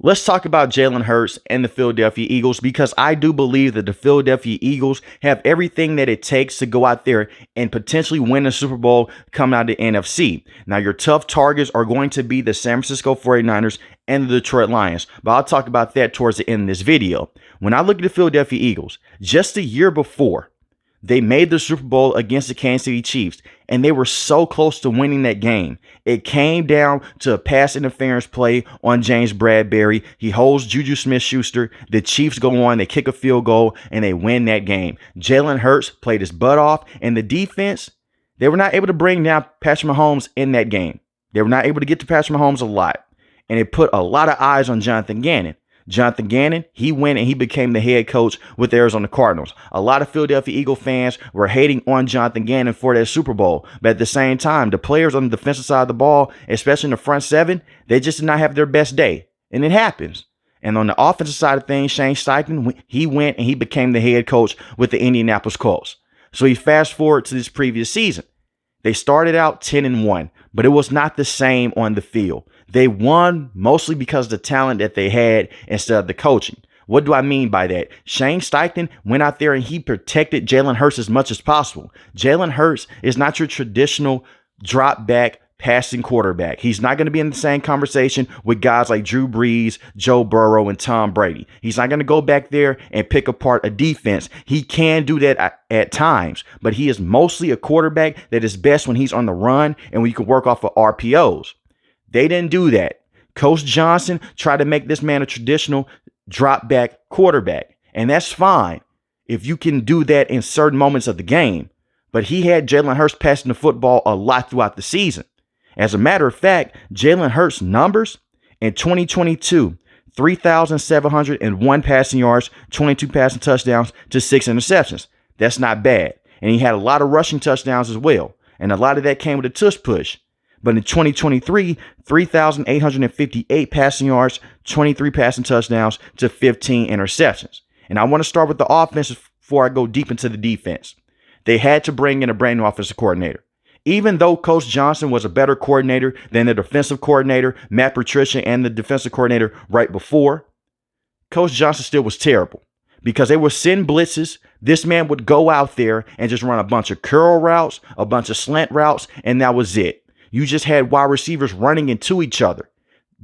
Let's talk about Jalen Herz and the Philadelphia Eagles, because I do believe that the Philadelphia Eagles have everything that it takes to go out there and potentially win a Super Bowl coming out of the NFC. Now, your tough targets are going to be the San Francisco 49ers and the Detroit Lions, but I'll talk about that towards the end of this video. When I look at the Philadelphia Eagles, just a year before, they made the Super Bowl against the Kansas City Chiefs, and they were so close to winning that game. It came down to a pass interference play on James Bradbury. He holds Juju Smith-Schuster. The Chiefs go on, they kick a field goal, and they win that game. Jalen Hurts played his butt off, and the defense, they were not able to bring down Patrick Mahomes in that game. They were not able to get to Patrick Mahomes a lot, and it put a lot of eyes on Jonathan Gannon. Jonathan Gannon, he went and he became the head coach with the Arizona Cardinals. A lot of Philadelphia Eagle fans were hating on Jonathan Gannon for that Super Bowl. But at the same time, the players on the defensive side of the ball, especially in the front seven, they just did not have their best day. And it happens. And on the offensive side of things, Shane Steichen, he went and he became the head coach with the Indianapolis Colts. So you fast forward to this previous season. They started out 10-1, but it was not the same on the field. They won mostly because of the talent that they had instead of the coaching. What do I mean by that? Shane Steichen went out there and he protected Jalen Hurts as much as possible. Jalen Hurts is not your traditional drop back passing quarterback. He's not going to be in the same conversation with guys like Drew Brees, Joe Burrow, and Tom Brady. He's not going to go back there and pick apart a defense. He can do that at times, but he is mostly a quarterback that is best when he's on the run and when you can work off of RPOs. They didn't do that. Coach Johnson tried to make this man a traditional drop back quarterback, and that's fine if you can do that in certain moments of the game. But he had Jalen Hurts passing the football a lot throughout the season. As a matter of fact, Jalen Hurts' numbers in 2022, 3,701 passing yards, 22 passing touchdowns to 6 interceptions. That's not bad. And he had a lot of rushing touchdowns as well. And a lot of that came with a tush push. But in 2023, 3,858 passing yards, 23 passing touchdowns to 15 interceptions. And I want to start with the offense before I go deep into the defense. They had to bring in a brand new offensive coordinator. Even though Coach Johnson was a better coordinator than the defensive coordinator, Matt Patricia, and the defensive coordinator right before, Coach Johnson still was terrible because they were sending blitzes. This man would go out there and just run a bunch of curl routes, a bunch of slant routes, and that was it. You just had wide receivers running into each other.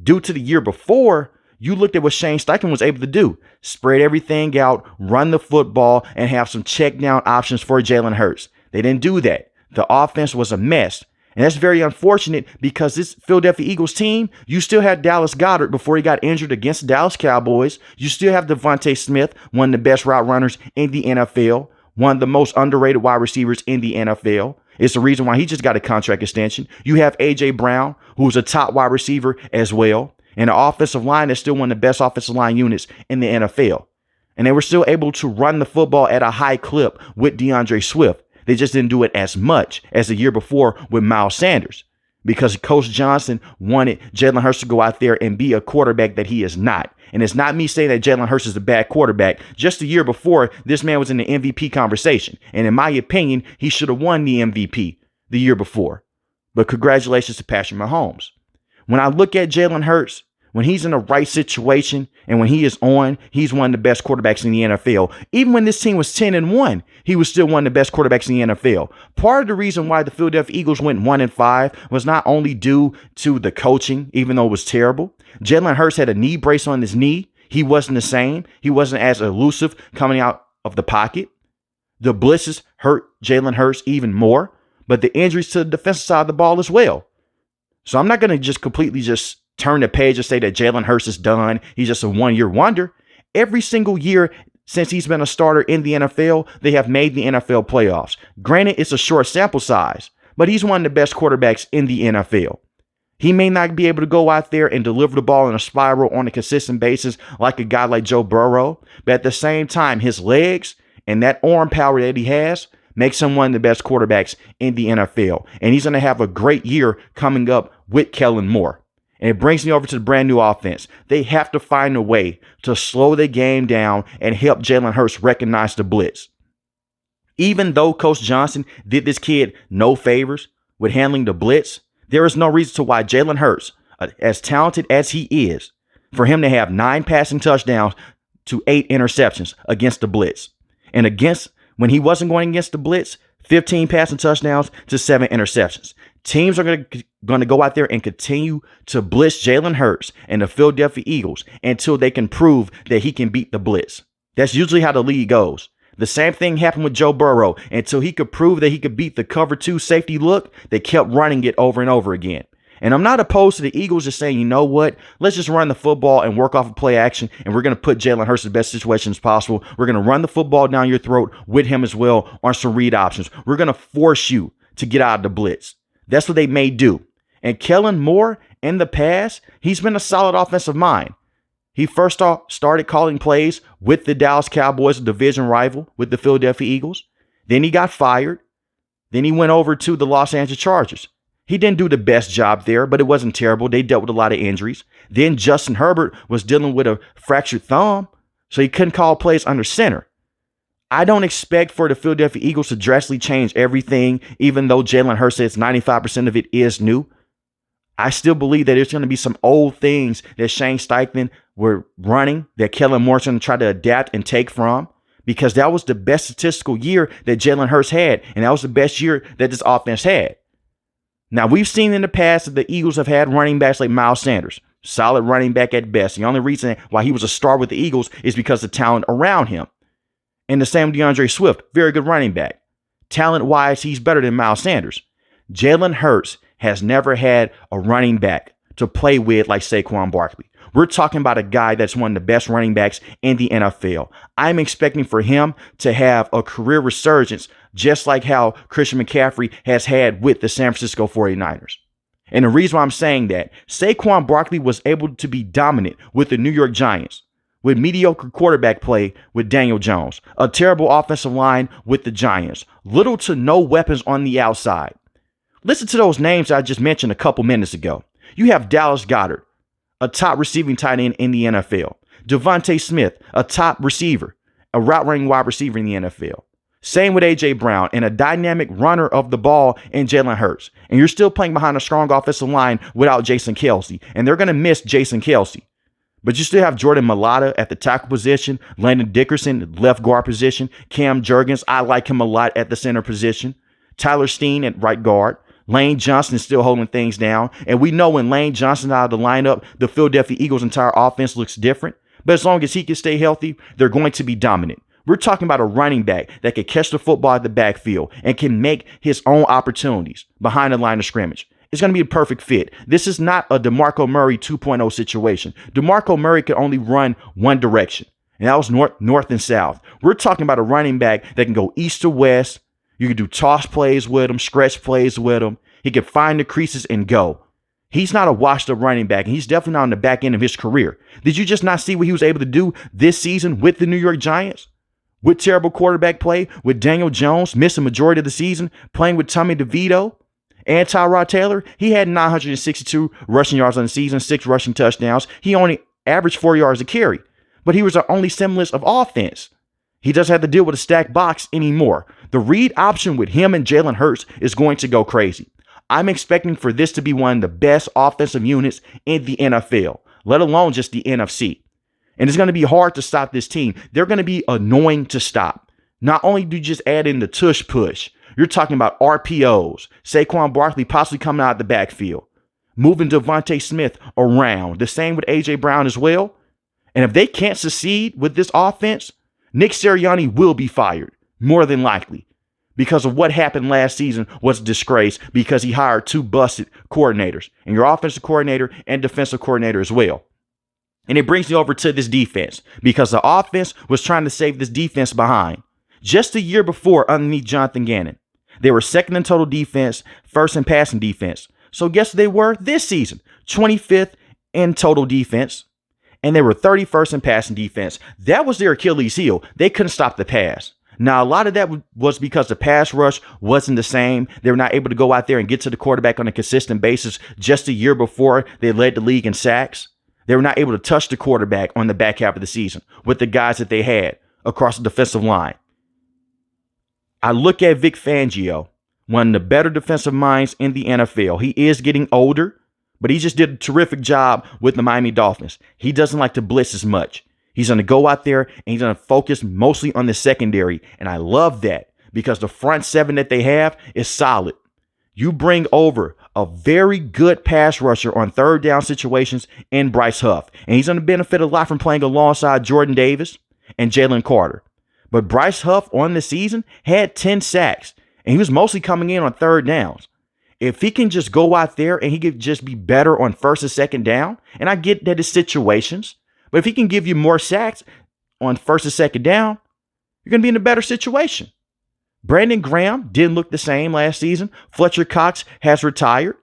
Due to the year before, you looked at what Shane Steichen was able to do. Spread everything out, run the football, and have some check down options for Jalen Hurts. They didn't do that. The offense was a mess. And that's very unfortunate because this Philadelphia Eagles team, you still had Dallas Goedert before he got injured against the Dallas Cowboys. You still have Devontae Smith, one of the best route runners in the NFL, one of the most underrated wide receivers in the NFL. It's the reason why he just got a contract extension. You have A.J. Brown, who's a top wide receiver as well, and an offensive line that's still one of the best offensive line units in the NFL. And they were still able to run the football at a high clip with DeAndre Swift. They just didn't do it as much as the year before with Miles Sanders because Coach Johnson wanted Jalen Hurts to go out there and be a quarterback that he is not. And it's not me saying that Jalen Hurts is a bad quarterback. Just the year before, this man was in the MVP conversation. And in my opinion, he should have won the MVP the year before. But congratulations to Patrick Mahomes. When I look at Jalen Hurts, when he's in the right situation and when he is on, he's one of the best quarterbacks in the NFL. Even when this team was 10-1, he was still one of the best quarterbacks in the NFL. Part of the reason why the Philadelphia Eagles went 1-5 was not only due to the coaching, even though it was terrible. Jalen Hurts had a knee brace on his knee. He wasn't the same. He wasn't as elusive coming out of the pocket. The blitzes hurt Jalen Hurts even more, but the injuries to the defensive side of the ball as well. So I'm not going to just completely just turn the page and say that Jalen Hurts is done. He's just a one-year wonder. Every single year since he's been a starter in the NFL, they have made the NFL playoffs. Granted, it's a short sample size, but he's one of the best quarterbacks in the NFL. He may not be able to go out there and deliver the ball in a spiral on a consistent basis like a guy like Joe Burrow, but at the same time, his legs and that arm power that he has makes him one of the best quarterbacks in the NFL. And he's going to have a great year coming up with Kellen Moore. And it brings me over to the brand new offense. They have to find a way to slow the game down and help Jalen Hurts recognize the blitz. Even though Coach Johnson did this kid no favors with handling the blitz, there is no reason to why Jalen Hurts, as talented as he is, for him to have 9 passing touchdowns to 8 interceptions against the blitz. And when he wasn't going against the blitz, 15 passing touchdowns to 7 interceptions. Teams are going to go out there and continue to blitz Jalen Herz and the Philadelphia Eagles until they can prove that he can beat the blitz. That's usually how the league goes. The same thing happened with Joe Burrow. Until he could prove that he could beat the cover 2 safety look, they kept running it over and over again. And I'm not opposed to the Eagles just saying, you know what, let's just run the football and work off of play action, and we're going to put Jalen Hurts in the best situations possible. We're going to run the football down your throat with him as well on some read options. We're going to force you to get out of the blitz. That's what they may do. And Kellen Moore, in the past, he's been a solid offensive mind. He first started calling plays with the Dallas Cowboys, a division rival with the Philadelphia Eagles. Then he got fired. Then he went over to the Los Angeles Chargers. He didn't do the best job there, but it wasn't terrible. They dealt with a lot of injuries. Then Justin Herbert was dealing with a fractured thumb, so he couldn't call plays under center. I don't expect for the Philadelphia Eagles to drastically change everything, even though Jalen Hurts says 95% of it is new. I still believe that there's going to be some old things that Shane Steichen were running that Kellen Moore's going to try to adapt and take from, because that was the best statistical year that Jalen Hurts had, and that was the best year that this offense had. Now, we've seen in the past that the Eagles have had running backs like Miles Sanders, solid running back at best. The only reason why he was a star with the Eagles is because of the talent around him. And the same DeAndre Swift, very good running back. Talent-wise, he's better than Miles Sanders. Jalen Hurts has never had a running back to play with like Saquon Barkley. We're talking about a guy that's one of the best running backs in the NFL. I'm expecting for him to have a career resurgence, just like how Christian McCaffrey has had with the San Francisco 49ers. And the reason why I'm saying that, Saquon Barkley was able to be dominant with the New York Giants, with mediocre quarterback play with Daniel Jones, a terrible offensive line with the Giants, little to no weapons on the outside. Listen to those names I just mentioned a couple minutes ago. You have Dallas Goedert, a top receiving tight end in the NFL. Devontae Smith, a top receiver, a route running wide receiver in the NFL. Same with A.J. Brown and a dynamic runner of the ball in Jalen Hurts. And you're still playing behind a strong offensive line without Jason Kelce. And they're going to miss Jason Kelce. But you still have Jordan Mailata at the tackle position, Landon Dickerson, left guard position, Cam Jurgens, I like him a lot at the center position, Tyler Steen at right guard. Lane Johnson is still holding things down. And we know when Lane Johnson out of the lineup, the Philadelphia Eagles' entire offense looks different. But as long as he can stay healthy, they're going to be dominant. We're talking about a running back that can catch the football at the backfield and can make his own opportunities behind the line of scrimmage. It's going to be a perfect fit. This is not a DeMarco Murray 2.0 situation. DeMarco Murray could only run one direction, and that was north and south. We're talking about a running back that can go east to west. You can do toss plays with him, stretch plays with him. He can find the creases and go. He's not a washed-up running back, and he's definitely not on the back end of his career. Did you just not see what he was able to do this season with the New York Giants? With terrible quarterback play, with Daniel Jones missing majority of the season, playing with Tommy DeVito and Tyrod Taylor, he had 962 rushing yards on the season, 6 rushing touchdowns. He only averaged 4 yards a carry, but he was the only semblance of offense. He doesn't have to deal with a stacked box anymore. The read option with him and Jalen Hurts is going to go crazy. I'm expecting for this to be one of the best offensive units in the NFL, let alone just the NFC. And it's going to be hard to stop this team. They're going to be annoying to stop. Not only do you just add in the tush push, you're talking about RPOs, Saquon Barkley possibly coming out of the backfield, moving Devontae Smith around. The same with A.J. Brown as well. And if they can't succeed with this offense, Nick Sirianni will be fired, more than likely, because of what happened last season was a disgrace because he hired 2 busted coordinators, and your offensive coordinator and defensive coordinator as well. And it brings me over to this defense because the offense was trying to save this defense behind. Just a year before, underneath Jonathan Gannon, they were second in total defense, first in passing defense. So guess what they were this season? 25th in total defense, and they were 31st in passing defense. That was their Achilles heel. They couldn't stop the pass. Now, a lot of that was because the pass rush wasn't the same. They were not able to go out there and get to the quarterback on a consistent basis. Just a year before, they led the league in sacks. They were not able to touch the quarterback on the back half of the season with the guys that they had across the defensive line. I look at Vic Fangio, one of the better defensive minds in the NFL. He is getting older, but he just did a terrific job with the Miami Dolphins. He doesn't like to blitz as much. He's going to go out there and he's going to focus mostly on the secondary. And I love that because the front seven that they have is solid. You bring over a very good pass rusher on third down situations in Bryce Huff. And he's going to benefit a lot from playing alongside Jordan Davis and Jalen Carter. But Bryce Huff on the season had 10 sacks, and he was mostly coming in on third downs. If he can just go out there and he could just be better on first and second down, and I get that it's situations, but if he can give you more sacks on first and second down, you're going to be in a better situation. Brandon Graham didn't look the same last season. Fletcher Cox has retired,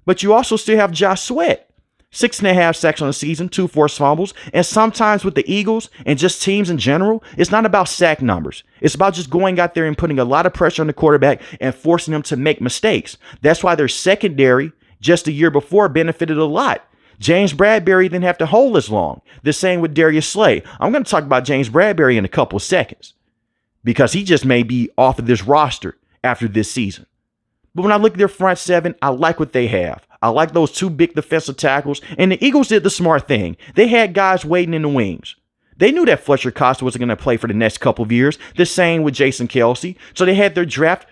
but you also still have Josh Sweat. 6.5 sacks on the season, 2 forced fumbles. And sometimes with the Eagles and just teams in general, it's not about sack numbers. It's about just going out there and putting a lot of pressure on the quarterback and forcing them to make mistakes. That's why their secondary just a year before benefited a lot. James Bradberry didn't have to hold as long. The same with Darius Slay. I'm going to talk about James Bradberry in a couple of seconds because he just may be off of this roster after this season. But when I look at their front seven, I like what they have. I like those 2 big defensive tackles. And the Eagles did the smart thing. They had guys waiting in the wings. They knew that Fletcher Cox wasn't going to play for the next couple of years. The same with Jason Kelce. So they had their draft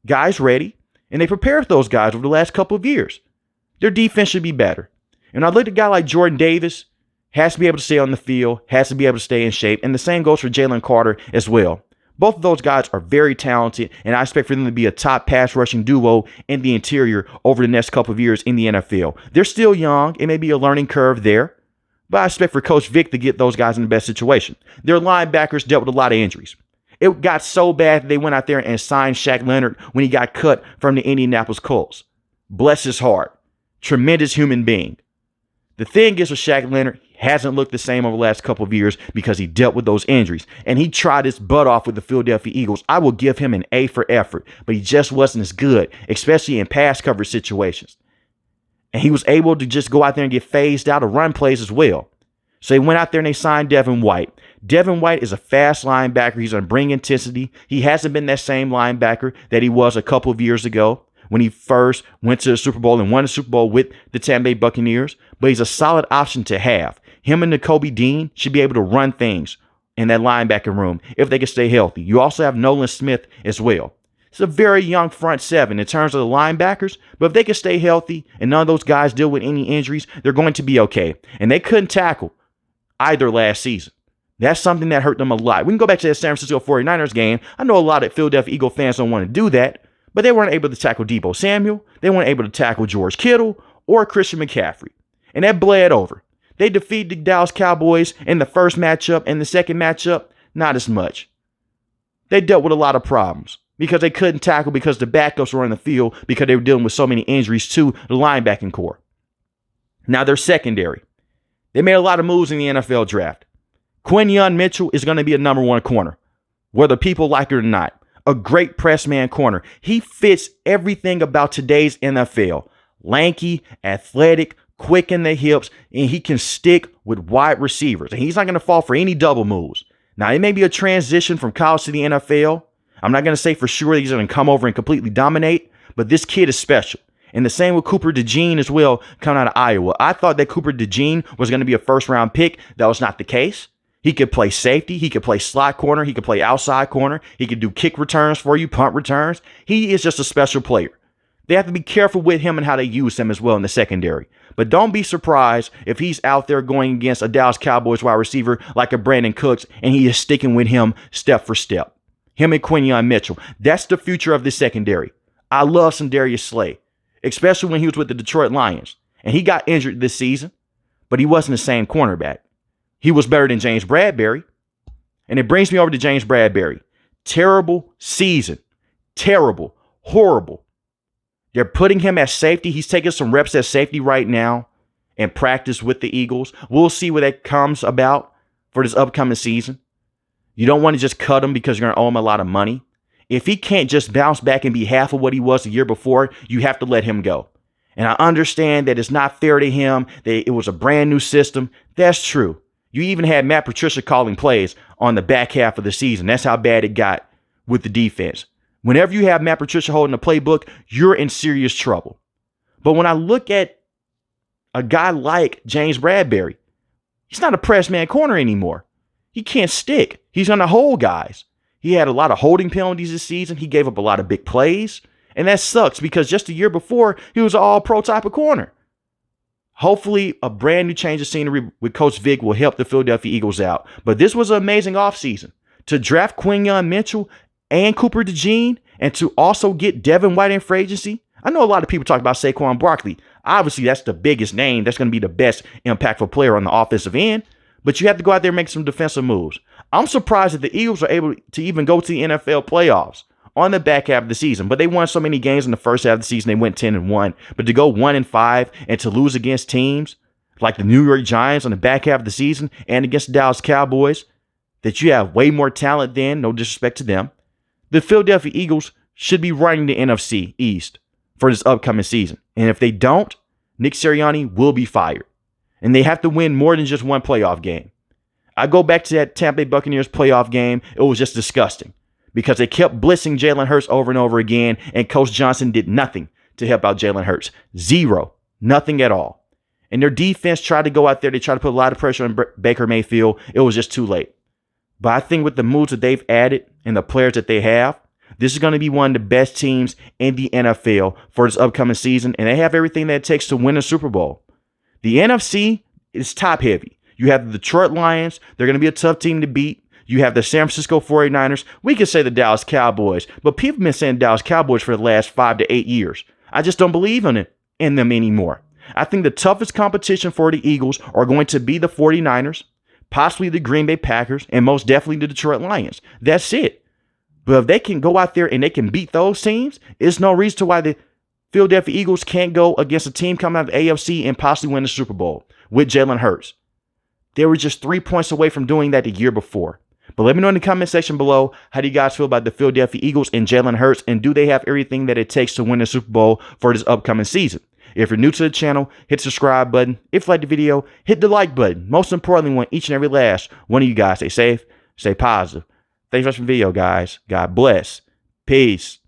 guys ready. And they prepared those guys over the last couple of years. Their defense should be better. And I look at a guy like Jordan Davis. Has to be able to stay on the field. Has to be able to stay in shape. And the same goes for Jalen Carter as well. Both of those guys are very talented, and I expect for them to be a top pass rushing duo in the interior over the next couple of years in the NFL. They're still young. It may be a learning curve there, but I expect for Coach Vic to get those guys in the best situation. Their linebackers dealt with a lot of injuries. It got so bad that they went out there and signed Shaq Leonard when he got cut from the Indianapolis Colts. Bless his heart. Tremendous human being. The thing is with Shaq Leonard, he hasn't looked the same over the last couple of years because he dealt with those injuries. And he tried his butt off with the Philadelphia Eagles. I will give him an A for effort, but he just wasn't as good, especially in pass coverage situations. And he was able to just go out there and get phased out of run plays as well. So they went out there and they signed Devin White. Devin White is a fast linebacker. He's going to bring intensity. He hasn't been that same linebacker that he was a couple of years ago when he first went to the Super Bowl and won the Super Bowl with the Tampa Bay Buccaneers. But he's a solid option to have. Him and Nakobe Dean should be able to run things in that linebacker room if they can stay healthy. You also have Nolan Smith as well. It's a very young front seven in terms of the linebackers, but if they can stay healthy and none of those guys deal with any injuries, they're going to be okay. And they couldn't tackle either last season. That's something that hurt them a lot. We can go back to that San Francisco 49ers game. I know a lot of Philadelphia Eagle fans don't want to do that, but they weren't able to tackle Deebo Samuel. They weren't able to tackle George Kittle or Christian McCaffrey. And that bled over. They defeated the Dallas Cowboys in the first matchup, and the second matchup, not as much. They dealt with a lot of problems because they couldn't tackle because the backups were on the field because they were dealing with so many injuries to the linebacking core. Now they're secondary. They made a lot of moves in the NFL draft. Quinyon Mitchell is going to be a number 1 corner, whether people like it or not. A great press man corner. He fits everything about today's NFL. Lanky, athletic, quick in the hips, and he can stick with wide receivers. And he's not going to fall for any double moves. Now, it may be a transition from college to the NFL. I'm not going to say for sure he's going to come over and completely dominate, but this kid is special. And the same with Cooper DeJean as well, coming out of Iowa. I thought that Cooper DeJean was going to be a first-round pick. That was not the case. He could play safety. He could play slot corner. He could play outside corner. He could do kick returns for you, punt returns. He is just a special player. They have to be careful with him and how they use him as well in the secondary. But don't be surprised if he's out there going against a Dallas Cowboys wide receiver like a Brandon Cooks and he is sticking with him step for step. Him and Quinyon Mitchell. That's the future of this secondary. I love some Darius Slay, especially when he was with the Detroit Lions. And he got injured this season, but he wasn't the same cornerback. He was better than James Bradberry. And it brings me over to James Bradberry. Terrible season. Terrible. Horrible. They're putting him at safety. He's taking some reps at safety right now in practice with the Eagles. We'll see what that comes about for this upcoming season. You don't want to just cut him because you're going to owe him a lot of money. If he can't just bounce back and be half of what he was the year before, you have to let him go. And I understand that it's not fair to him, that it was a brand new system. That's true. You even had Matt Patricia calling plays on the back half of the season. That's how bad it got with the defense. Whenever you have Matt Patricia holding the playbook, you're in serious trouble. But when I look at A guy like James Bradbury, he's not a press man corner anymore. He can't stick. He's going to hold guys. He had a lot of holding penalties this season. He gave up a lot of big plays. And that sucks because just a year before, he was an all-pro type of corner. Hopefully, a brand new change of scenery with Coach Vic will help the Philadelphia Eagles out. But this was an amazing offseason. To draft Quinyon Mitchell and Cooper DeJean, and to also get Devin White in free agency. I know a lot of people talk about Saquon Barkley. Obviously, that's the biggest name. That's going to be the best impactful player on the offensive end. But you have to go out there and make some defensive moves. I'm surprised that the Eagles are able to even go to the NFL playoffs on the back half of the season. But they won so many games in the first half of the season, they went 10-1. But to go 1-5 and to lose against teams like the New York Giants on the back half of the season and against the Dallas Cowboys, that you have way more talent than, no disrespect to them, the Philadelphia Eagles should be running the NFC East for this upcoming season. And if they don't, Nick Sirianni will be fired. And they have to win more than just one playoff game. I go back to that Tampa Bay Buccaneers playoff game. It was just disgusting because they kept blitzing Jalen Herz over and over again, and Coach Johnson did nothing to help out Jalen Herz. Zero. Nothing at all. And their defense tried to go out there. They tried to put a lot of pressure on Baker Mayfield. It was just too late. But I think with the moves that they've added and the players that they have, this is going to be one of the best teams in the NFL for this upcoming season, and they have everything that it takes to win a Super Bowl. The NFC is top heavy. You have the Detroit Lions. They're going to be a tough team to beat. You have the San Francisco 49ers. We could say the Dallas Cowboys, but people have been saying Dallas Cowboys for the last 5 to 8 years. I just don't believe in them anymore. I think the toughest competition for the Eagles are going to be the 49ers, possibly the Green Bay Packers, and most definitely the Detroit Lions. That's it. But if they can go out there and they can beat those teams, there's no reason to why the Philadelphia Eagles can't go against a team coming out of the AFC and possibly win the Super Bowl with Jalen Herz. They were just 3 points away from doing that the year before. But let me know in the comment section below, how do you guys feel about the Philadelphia Eagles and Jalen Herz, and do they have everything that it takes to win the Super Bowl for this upcoming season? If you're new to the channel, hit the subscribe button. If you like the video, hit the like button. Most importantly, we want each and every last one of you guys stay safe, stay positive. Thanks for watching the video, guys. God bless. Peace.